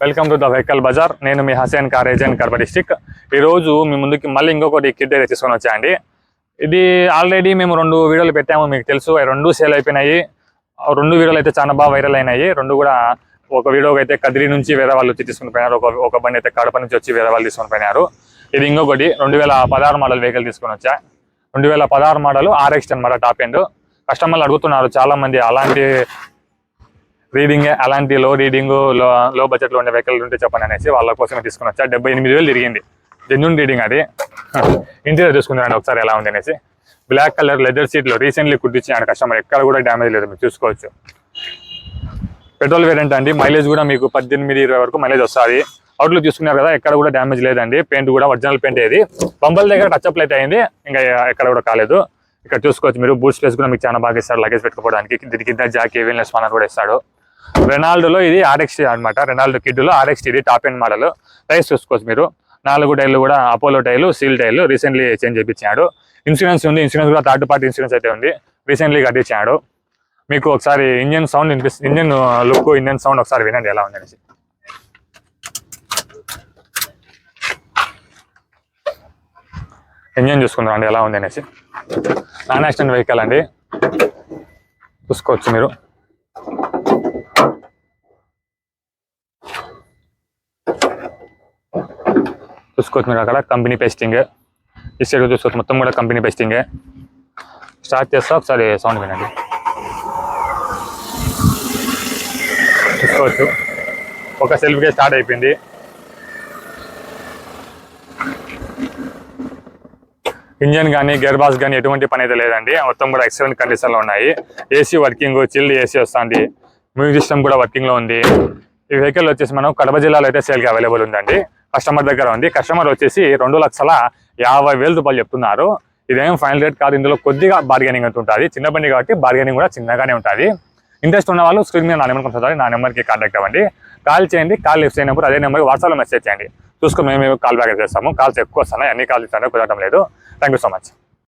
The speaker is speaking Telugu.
Welcome to the vehicle bazaar. నేను మీ Hasen car agent Kadapa district. ఈరోజు మీ ముందుకి మళ్ళీ ఇంకొకటి కిట్ అయితే తీసుకొని వచ్చాయండి. ఇది ఆల్రెడీ మేము 2 వీడియోలు పెట్టాము, మీకు తెలుసు. 2 సేల్ అయిపోయినాయి. 2 వీడియోలు అయితే చాలా బాగా వైరల్ అయినాయి. 2 కూడా ఒక వీడియోకి అయితే కదిరి నుంచి వేరే వాళ్ళు వచ్చి తీసుకుని పోయినారు, ఒక బండి అయితే కడప నుంచి వచ్చి వేరే వాళ్ళు తీసుకొని పోయినారు. ఇది ఇంకొకటి 2016 మోడల్ వెహికల్ తీసుకొని వచ్చా. 2016 model RX10 model top end. కస్టమర్లు అడుగుతున్నారు చాలా మంది, అలాంటి రీడింగ్, అలాంటి లో రీడింగ్, లో బడ్జెట్లో ఉండే వెహికల్ ఉంటే చెప్పండి అనేసి వాళ్ళ కోసమే తీసుకుని వచ్చా. 78,000 తిరిగింది. జెన్యూన్ రీడింగ్ అది. ఇంటీరియర్ చూసుకుందామండి ఒకసారి ఎలా ఉంది అనేసి. బ్లాక్ కలర్ లెదర్ సీట్లు రీసెంట్లీ కుట్టించాడు కస్టమర్, ఎక్కడ కూడా డ్యామేజ్ లేదు, మీరు చూసుకోవచ్చు. పెట్రోల్ వేరియంట్ అండి. మైలేజ్ కూడా మీకు 18-20 వరకు మైలేజ్ వస్తుంది. అవుట్లో చూసుకున్నారు కదా, ఎక్కడ కూడా డ్యామేజ్ లేదండి. పెయింట్ కూడా ఒరిజినల్ పెయింట్. ఏది బంబల్ దగ్గర టచ్అప్ అయితే అయింది, ఇంకా ఎక్కడ కూడా కాలేదు. ఇక్కడ చూసుకోవచ్చు మీరు. బూట్ స్పేస్ కూడా మీకు చాలా బాగా ఇస్తాడు, లగేజ్ పెట్టుకోవడానికి. దీని కింద జాకీ వీల్నెస్ స్పానర్ కూడా ఇస్తాడు. రెనాల్డోలో ఇది RX అనమాట. రెనాల్డో కిడ్లో RX ఇది టాప్ ఎండ్ మోడల్. టైర్స్ చూసుకోవచ్చు మీరు. 4 టైర్లు కూడా అపోలో టైర్లు, సీల్ టైర్లు రీసెంట్లీ చేంజ్ చేయించాడు. ఇన్సూరెన్స్ ఉంది, ఇన్సూరెన్స్ కూడా థర్డ్ పార్టీ ఇన్సూరెన్స్ అయితే ఉంది, రీసెంట్లీ కట్టించాడు. మీకు ఒకసారి ఇంజన్ సౌండ్ వినిపిస్తుంది, ఇంజన్ లుక్, ఇంజన్ సౌండ్ ఒకసారి వినండి ఎలా ఉంది అనేసి. ఇంజన్ చూసుకుందాం అండి ఎలా ఉంది అనేసి. నాన్ యాక్సిడెంట్ వెహికల్ అండి, చూసుకోవచ్చు మీరు. చూసుకోవచ్చు మీరు. అక్కడ కంపెనీ పేస్టింగ్, ఈ సైడ్ చూసుకోవచ్చు మొత్తం కూడా కంపెనీ పేస్టింగ్. స్టార్ట్ చేస్తా, ఒకసారి సౌండ్ వినండి. చూసుకోవచ్చు ఒక సెల్ఫ్గా స్టార్ట్ అయిపోయింది. ఇంజన్ కానీ గేర్ బాక్స్ కానీ ఎటువంటి పని అయితే లేదండి, మొత్తం కూడా ఎక్సలెంట్ కండిషన్లో ఉన్నాయి. ఏసీ వర్కింగ్, చిల్డ్ ఏసీ వస్తుంది, మ్యూజిక్ సిస్టమ్ కూడా వర్కింగ్లో ఉంది. ఈ వెహికల్ వచ్చేసి మనం కడప జిల్లాలో అయితే సేల్కి అవైలబుల్ ఉందండి, కస్టమర్ దగ్గర ఉంది. కస్టమర్ వచ్చేసి 2,50,000 రూపాయలు చెప్తున్నారు. ఇదేం ఫైనల్ రేట్ కాదు, ఇందులో కొద్దిగా బార్గెనింగ్ అంత ఉంటుంది. చిన్న బండి కాబట్టి బార్గెనింగ్ కూడా చిన్నగానే ఉంటుంది. ఇంట్రెస్ట్ ఉన్న వాళ్ళు స్క్రీన్ మీద నా నెంబర్ కొంటారు, నా నెంబర్కి కాంటాక్ట్ అవ్వండి. కాల్ చేయండి. కాల్ లిఫ్ట్ అయినప్పుడు అదే నెంబర్కి వాట్సాప్లో మెసేజ్ చేయండి. చూసుకొని మేము కాల్ బ్యాక్ చేస్తాము. కాల్స్ ఎక్కువ వస్తున్నాయి, అన్ని కాల్స్ ఇస్తాను, కుదరడం లేదు. Thank you so much.